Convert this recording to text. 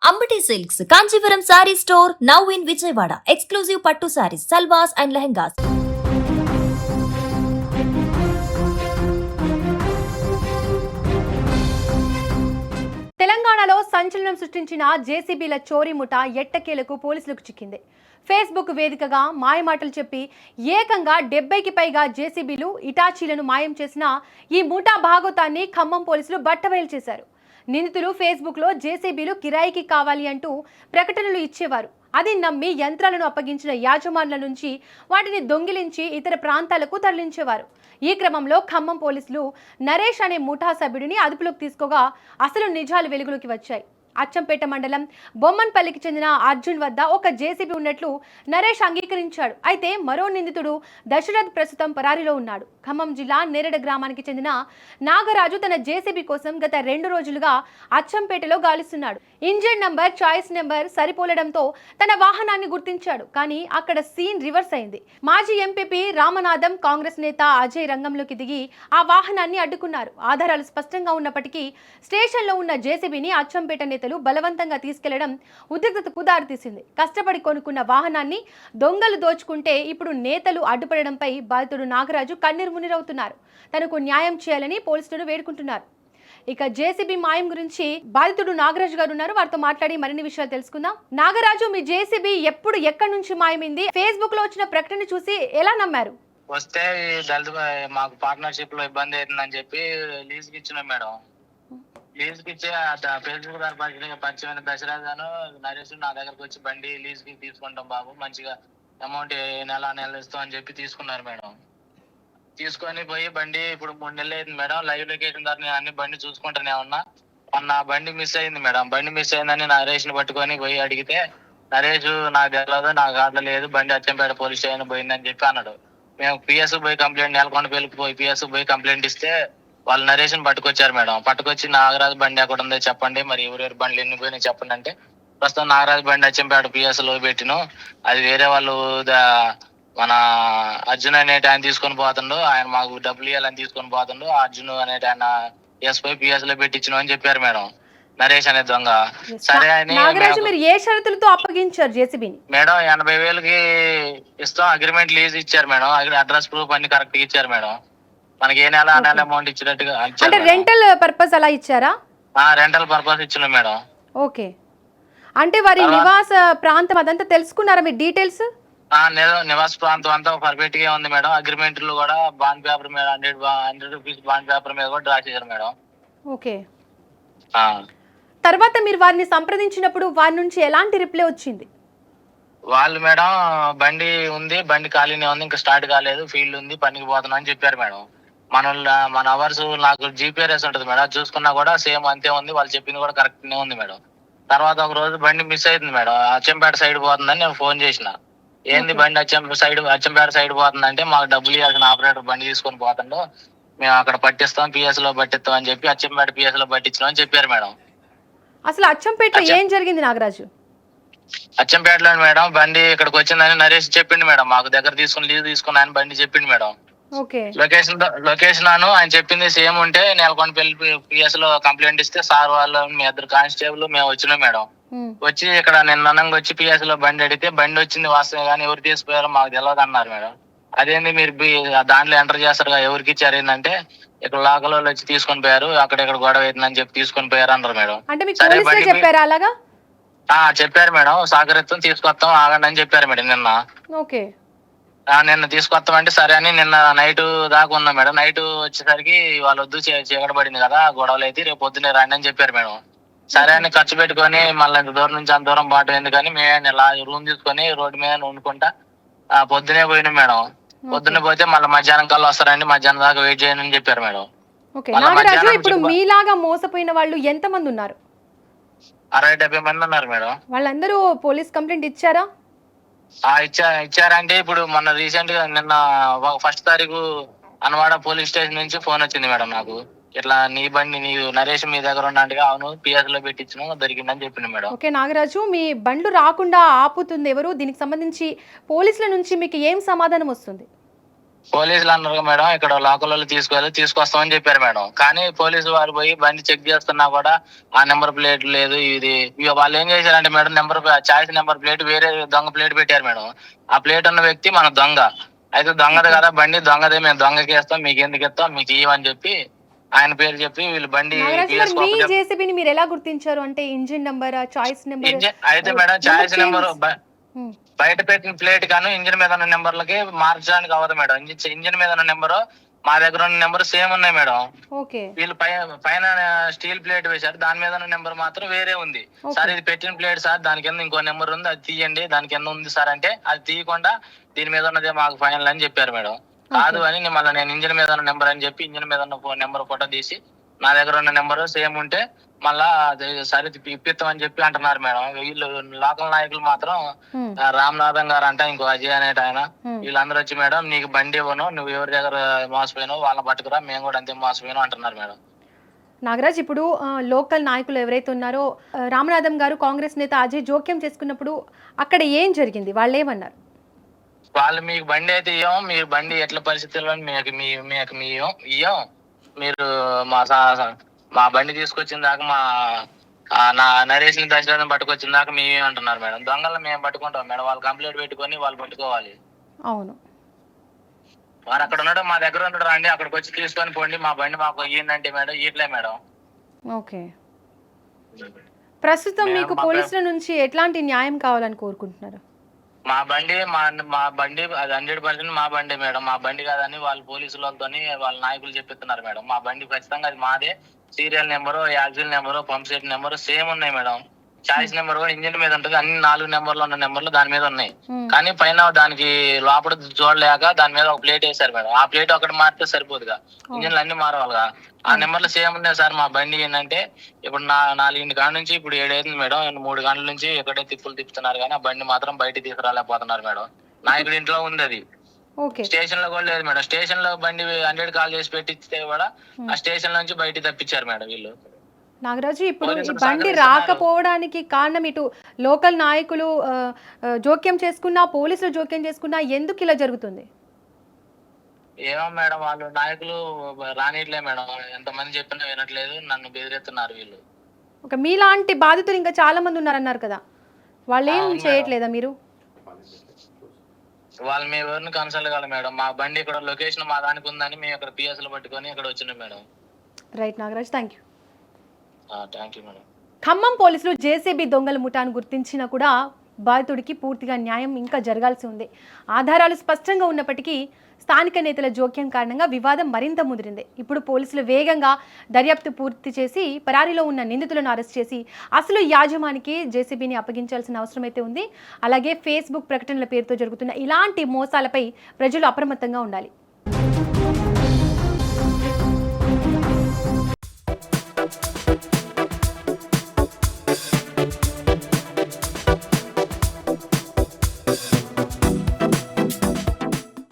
Ambati Silks, Kanchipuram Saree Store, now in Vijayawada. Exclusive Pattu Sarees, Salwas and Lehengas. తెలంగాణలో సంచలనం సృష్టించిన జేసీబీల చోరీ ముఠా ఎట్టకేలకు పోలీసులకు చిక్కింది. ఫేస్బుక్ వేదికగా మాయమాటలు చెప్పి ఏకంగా 70కి పైగా జేసీబీలు ఇటాచీలను మాయం చేసిన ఈ ముఠా భాగోతాన్ని ఖమ్మం పోలీసులు బట్టబయలు చేశారు. నిందితులు ఫేస్బుక్లో జేసీబీలు కిరాయికి కావాలి అంటూ ప్రకటనలు ఇచ్చేవారు. అది నమ్మి యంత్రాలను అప్పగించిన యాజమానుల నుంచి వాటిని దొంగిలించి ఇతర ప్రాంతాలకు తరలించేవారు. ఈ క్రమంలో ఖమ్మం పోలీసులు నరేష్ అనే ముఠా సభ్యుడిని అదుపులోకి తీసుకోగా అసలు నిజాలు వెలుగులోకి వచ్చాయి. అచ్చంపేట మండలం బొమ్మన్పల్లికి చెందిన అర్జున్ వద్ద ఒక జేసీబీ ఉన్నట్లు నరేష్ అంగీకరించాడు. అయితే మరో నిందితుడు దశరథ్ ప్రస్తుతం పరారీలో ఉన్నాడు. ఖమ్మం జిల్లా నేరేడ గ్రామానికి చెందిన నాగరాజు తన జేసీబీ కోసం గత 2 రోజులుగా అచ్చంపేటలో గాలిస్తున్నాడు. ఇంజిన్ నంబర్, చాయిస్ నెంబర్ సరిపోలడంతో తన వాహనాన్ని గుర్తించాడు. కానీ అక్కడ సీన్ రివర్స్ అయింది. మాజీ ఎంపీపీ రామనాథం, కాంగ్రెస్ నేత అజయ్ రంగంలోకి దిగి ఆ వాహనాన్ని అడ్డుకున్నారు. ఆధారాలు స్పష్టంగా ఉన్నప్పటికీ స్టేషన్లో ఉన్న జేసీబీని అచ్చంపేట నేతలు బలవంతంగా తీసుకెళ్లడం ఉద్రిక్తతకు దారితీసింది. కష్టపడి కొనుక్కున్న వాహనాన్ని దొంగలు దోచుకుంటే ఇప్పుడు నేతలు అడ్డుపడడంపై బాధితుడు నాగరాజు కన్నీరు మున్నీరవుతున్నారు. తనకు న్యాయం చేయాలని పోలీసులను వేడుకుంటున్నారు. ఇక జేసీబీ మాయం గురించి బాధితుడు నాగరాజు గారు ఉన్నారు. వారితో మాట్లాడి మరిన్ని విషయాలు తెలుసుకుందాం. నాగరాజు, మీ జేసీబీ ఎప్పుడు, ఎక్కడి నుంచి మాయమైంది? ఫేస్బుక్ లో వచ్చిన ప్రకటన చూసి ఎలా నమ్మారు? వస్తే మాకు పార్ట్నర్షిప్ లో ఇబ్బంది అవుతుందని చెప్పి లీజ్ కి ఇచ్చినాం మేడం. లీజ్ కి ఇచ్చి ఫేస్బుక్ ద్వారా పరిచయమైన దశరథను నరేష్ నా దగ్గరకు వచ్చి బండి లీజ్ కి తీసుకుంటాం బాబు, మంచిగా అమౌంట్ నెల ఇస్తాం అని చెప్పి తీసుకున్నారు మేడం. తీసుకొని పోయి బండి ఇప్పుడు 3 నెలలు అయింది మేడం. లైవ్ లొకేషన్ ద్వారా నేను అన్ని బండి చూసుకుంటానే ఉన్నా. నా బండి మిస్ అయింది మేడం. బండి మిస్ అయిందని నరేష్ ని పట్టుకొని పోయి అడిగితే నరేష్ నాకు తెలియదు, నాకు కార్డు లేదు, బండి అచ్చంపేట పోలీస్ స్టేషన్ పోయిందని చెప్పి అన్నాడు. మేము పిఎస్ పోయి కంప్లైంట్, నెలకొండ పెళ్లికి పోయి పిఎస్ పోయి కంప్లైంట్ ఇస్తే వాళ్ళు నరేష్ ని పట్టుకొచ్చారు మేడం. పట్టుకొచ్చి నాగరాజు బండి ఎక్కడ ఉందో చెప్పండి, మరి ఎవరెవరి బండ్లు ఎన్ని పోయినా చెప్పండి అంటే ప్రస్తుతం నాగరాజు బండి అచ్చంపేట పిఎస్ లో పెట్టిను, అది వేరే వాళ్ళు మన అర్జున్ అనేటి ఆయన తీసుకొని పోతుండు, ఆయన మాకు డబ్బులు ఇవ్వాలని తీసుకొని పోతుండు, అర్జున్ అనేటి ఆయన పిఎస్ పోయి పిఎస్ లో పెట్టించను అని చెప్పారు మేడం నరేష్ అనే దొంగ. సరే అని మీరు ఏ షరతులతో అప్పగించారు జేసీబీని? మేడం 80,000కి ఇస్తాం, అగ్రిమెంట్ లీజ్ ఇచ్చారు మేడం. అడ్రస్ ప్రూఫ్ అన్ని కరెక్ట్ ఇచ్చారు మేడం. మనకి ఏ నెల అమౌంట్ ఇచ్చినట్టుగా అంటే రెంటల్ పర్పస్ అలా ఇచ్చారా? రెంటల్ పర్పస్ ఇచ్చినాం మేడం. ఓకే, అంటే వారి నివాస ప్రాంతం అదంతా తెలుసుకున్నారా మీ డీటెయిల్స్? నివాస ప్రాంతం అంతా పర్ఫెక్ట్ గా ఉంది మేడం. అగ్రిమెంట్ లో కూడా బాండ్ పేపర్ మీద 100 రూపీస్ బాండ్ పేపర్ మీద కూడా డ్రా చేశారు మేడం. ఓకే, తర్వాత మీరు వారిని సంప్రదించినప్పుడు వారి నుంచి ఎలాంటి రిప్లై వచ్చింది? వాళ్ళు మేడం బండి ఉంది, బండి ఖాళీనే ఉంది, ఇంకా స్టార్ట్ కాలేదు, ఫీల్డ్ ఉంది, పనికి పోతున్నా అని చెప్పారు మేడం. మన అవర్స్ నాకు జీపీఆర్ఎస్ ఉంటుంది మేడం, చూసుకున్నా కూడా సేమ్ అంతే ఉంది, వాళ్ళు చెప్పింది కూడా కరెక్ట్ నే ఉంది మేడం. తర్వాత ఒక రోజు బండి మిస్ అవుతుంది మేడం. అచ్చంపేట సైడ్ పోతుందని నేను ఫోన్ చేసిన. ఏంది బండి అచ్చంపేట సైడ్ పోతుందంటే మాకు డబ్బులు ఇవ్వాల్సిన ఆపరేటర్ బండి తీసుకొని పోతుండో, మేము అక్కడ పట్టిస్తాం, పిఎస్ లో పట్టిస్తాం అని చెప్పి అచ్చంపేట పిఎస్ లో పట్టించాం అని చెప్పారు మేడం. అసలు అచ్చంపేట ఏం జరిగింది నాగరాజు? అచ్చంపేటలో మేడం బండి ఇక్కడికి వచ్చిందని నరేష్ చెప్పిండు మేడం. మాకు దగ్గర తీసుకుని లీజ్ తీసుకుని ఆయన బండి చెప్పిండు మేడం. లొకేషన్ ఆయన చెప్పింది సేమ్ ఉంటే నెలకొండ పెళ్లి పిఎస్ లో కంప్లైంట్ ఇస్తే సార్ వాళ్ళు మీ 2 కానిస్టేబుల్ మేము వచ్చినాం మేడం. వచ్చి ఇక్కడ నిన్న వచ్చి పిఎస్ లో బండి అడిగితే బండి వచ్చింది వాస్తవం, కానీ ఎవరు తీసుకుపోయారో మాకు తెలియదు అన్నారు మేడం. అదేంది మీరు దాంట్లో ఎంటర్ చేస్తారు కదా, ఎవరికి ఇచ్చారు ఏంటంటే ఇక్కడ లోకల్ వాళ్ళు వచ్చి తీసుకొని పోయారు, అక్కడ గొడవ అవుతుందని చెప్పి తీసుకొని పోయారు అన్నారు మేడం. చెప్పారు మేడం, సహకరిస్తాం, తీసుకొస్తాం, ఆగండి అని చెప్పారు మేడం నిన్న. నిన్న తీసుకొస్తామంటే సరే అని నిన్న నైట్ దాకా ఉన్నాం మేడం. నైట్ వచ్చేసరికి వాళ్ళు వద్దు, చీకటి పడింది కదా, గొడవలు అయితే రేపు పొద్దున్నే రండి అని చెప్పారు మేడం. సరే అని ఖర్చు పెట్టుకొని మళ్ళీ ఇంత దూరం నుంచి అంత దూరం బాట ఎందుకని మేము రూమ్ తీసుకొని రోడ్డు మీద వండుకుంటా పొద్దునే పోయినాం మేడం. పొద్దున్నే పోతే మళ్ళీ మధ్యాహ్నం కల్లా వస్తారండి, మధ్యాహ్నం దాకా వెయిట్ చేయను అని చెప్పారు మేడం. ఇప్పుడు మీలాగా మోసపోయిన వాళ్ళు ఎంత మంది ఉన్నారు? 60-70 మంది ఉన్నారు మేడం. వాళ్ళందరూ పోలీస్ కంప్లైంట్ ఇచ్చారా? ఇచ్చారంటే ఇప్పుడు మొన్న రీసెంట్ గా నిన్న 1st తారీఖు అనవాడ పోలీస్ స్టేషన్ నుంచి ఫోన్ వచ్చింది మేడం నాకు. ఇట్లా నీ బండి నీ నరేష్ మీ దగ్గర ఉన్నట్టుగా, అవును పిఎస్ లో పెట్టించిన దొరికిందని చెప్పింది మేడం. ఓకే నాగరాజు, మీ బండ్లు రాకుండా ఆపుతుంది ఎవరు? దీనికి సంబంధించి పోలీసుల నుంచి మీకు ఏం సమాధానం వస్తుంది? పోలీసులు అన్నారు మేడం ఇక్కడ లోకల్ తీసుకొస్తామని చెప్పారు మేడం. కానీ పోలీసు వారు పోయి బండి చెక్ చేస్తున్నా కూడా ఆ నెంబర్ ప్లేట్ లేదు. ఇక వాళ్ళు ఏం చేశారంటే మేడం ఛాయిస్ నెంబర్ ప్లేట్ వేరే దొంగ ప్లేట్ పెట్టారు మేడం. ఆ ప్లేట్ ఉన్న వ్యక్తి మన దొంగ. అయితే దొంగది కదా బండి, దొంగదే, మేము దొంగకి ఇస్తాం, మీకు ఎందుకు ఇస్తాం, మీకు ఇవ్వని చెప్పి ఆయన పేరు చెప్పి వీళ్ళు బండి మీ జేసీబీని మీరు ఎలా గుర్తించారు? అంటే ఇంజిన్ నెంబర్, చాయిస్ నెంబర్? అయితే మేడం ఛాయిస్ నెంబర్ బయట పెట్టిన ప్లేట్ కానీ ఇంజిన్ మీద ఉన్న నెంబర్లకి మార్చడానికి అవ్వదు మేడం. ఇంజిన్ మీద ఉన్న నెంబరు మా దగ్గర ఉన్న నెంబర్ సేమ్ ఉన్నాయి మేడం. వీళ్ళు పైన స్టీల్ ప్లేట్ వేశారు, దాని మీద ఉన్న నెంబర్ మాత్రం వేరే ఉంది. సార్ ఇది పెట్టిన ప్లేట్ సార్, దాని కింద ఇంకో నెంబర్ ఉంది, అది తీయండి, దాని కింద ఉంది సార్ అంటే అది తీయకుండా దీని మీద ఉన్నదే మాకు ఫైనల్ అని చెప్పారు మేడం. కాదు అని మళ్ళీ నేను ఇంజిన్ మీద ఉన్న నెంబర్ అని చెప్పి ఇంజిన్ మీద ఉన్న నెంబర్ ఫోటో తీసి నా దగ్గర ఉన్న నెంబర్ సేమ్ ఉంటే మళ్ళా సరే ఇప్పిస్తామని చెప్పి అంటున్నారు మేడం. వీళ్ళు లోకల్ నాయకులు మాత్రం రామనాథం గారు అంట, ఇంకో అజయ్ అనేట ఆయన, వీళ్ళందరూ వచ్చి మేడం నీకు బండి ఇవ్వను, నువ్వు ఎవరి దగ్గర మోసపోయినావు వాళ్ళని పట్టుకురా, మేము కూడా అంతే మోసపోయినాం అంటున్నారు మేడం. నాగరాజ్, ఇప్పుడు లోకల్ నాయకులు ఎవరైతే ఉన్నారో రామనాథం గారు, కాంగ్రెస్ నేత అజయ్ జోక్యం చేసుకున్నప్పుడు అక్కడ ఏం జరిగింది? వాళ్ళు ఏమన్నారు? వాళ్ళు మీకు బండి అయితే ఇవ్వం, మీరు బండి ఎట్ల పరిస్థితుల్లో మీకు ఇవ్వం, మీరు మా బండి తీసుకొచ్చిన దాకా నా నరేష్ ని దశరథం పట్టుకొచ్చిన దాకా మేమే అంటున్నారు మేడం. దొంగలను మేము పట్టుకుంటాం మేడం, వాళ్ళు కంప్లైంట్ పెట్టుకొని వాళ్ళు పట్టుకోవాలి. అవును, వారు అక్కడ ఉన్నాడు, మా దగ్గర ఉన్నాడు, రండి అక్కడికి వచ్చి తీసుకొని పోండి, మా బండి మాకు ఇయ్యండి మేడం. ఇట్లే మేడం. ఓకే, ప్రస్తుతం మీకు పోలీసుల నుంచి ఎట్లాంటి న్యాయం కావాలని కోరుకుంటున్నారు? మా బండి అది 100% మా బండి మేడం. మా బండి కాదని వాళ్ళు పోలీసులతో వాళ్ళ నాయకులు చెప్పిస్తున్నారు మేడం. మా బండి ఖచ్చితంగా అది మాదే. Serial number, axle number, pump set number same ఉన్నాయి మేడం. చాయిస్ నెంబర్ కూడా ఇంజిన్ మీద ఉంటుంది. అన్ని 4 నెంబర్లు ఉన్న నెంబర్లు దాని మీద ఉన్నాయి. కానీ పైన దానికి లోపల చూడలేక దాని మీద ఒక ప్లేట్ వేశారు మేడం. ఆ ప్లేట్ ఒకటి మారితే సరిపోదుగా, ఇంజిన్లు అన్ని మారవాలిగా. ఆ నెంబర్లు సేమ్ ఉన్నాయి సార్. మా బండి ఏంటంటే ఇప్పుడు 4 కాడ నుంచి ఇప్పుడు 7 అవుతుంది మేడం. 3 గంటల నుంచి ఎక్కడే తిప్పులు తిప్పుతున్నారు, కానీ ఆ బండి మాత్రం బయట తీసుకురాలేకపోతున్నారు మేడం. నాయకుడి ఇంట్లో ఉంది అది, స్టేషన్ లో కూడా లేదు మేడం. స్టేషన్ లో బండి 100 కాల్ చేసి పెట్టిస్తే కూడా ఆ స్టేషన్ నుంచి బయట తప్పించారు మేడం వీళ్ళు. నాగరాజు, ఇప్పుడు ఈ బండి రాకపోవడానికి కారణం ఇటు లోకల్ నాయకులు జోక్యం చేసుకున్నా, పోలీసులు జోక్యం చేసుకున్నా, ఎందుకు ఇలా జరుగుతుంది? ఏమో మేడం, వాళ్ళు నాయకులు రానిట్లే మేడం. ఎంతమంది చెప్పినా వినట్లేదు, నన్ను బెదిరిస్తున్నారు వీళ్ళు. ఒక మీలాంటి బాధితులు ఇంకా చాలా మంది ఉన్నారన్నారు కదా, వాళ్ళు ఏం చేయట్లేదా మీరు? వాళ్ళు మేము ఎవరిని కన్సల్ట్ కాదు మేడం. మా బండి ఇక్కడ లొకేషన్ మా దానికి ఉందని మేము ఇక్కడ పిఎస్లు పట్టుకొని ఇక్కడ వచ్చినాం madam. Right Nagaraj, thank you. Thank you madam. Khammam పోలీసులు జేసీబీ దొంగల ముఠాను గుర్తించినా కూడా బాధితుడికి పూర్తిగా న్యాయం ఇంకా జరగాల్సి ఉంది. ఆధారాలు స్పష్టంగా ఉన్నప్పటికీ స్థానిక నేతల జోక్యం కారణంగా వివాదం మరింత ముదిరింది. ఇప్పుడు పోలీసులు వేగంగా దర్యాప్తు పూర్తి చేసి పరారీలో ఉన్న నిందితులను అరెస్ట్ చేసి అసలు యాజమానికి జేసీబీని అప్పగించాల్సిన అవసరం అయితే ఉంది. అలాగే ఫేస్బుక్ ప్రకటనల పేరుతో జరుగుతున్న ఇలాంటి మోసాలపై ప్రజలు అప్రమత్తంగా ఉండాలి.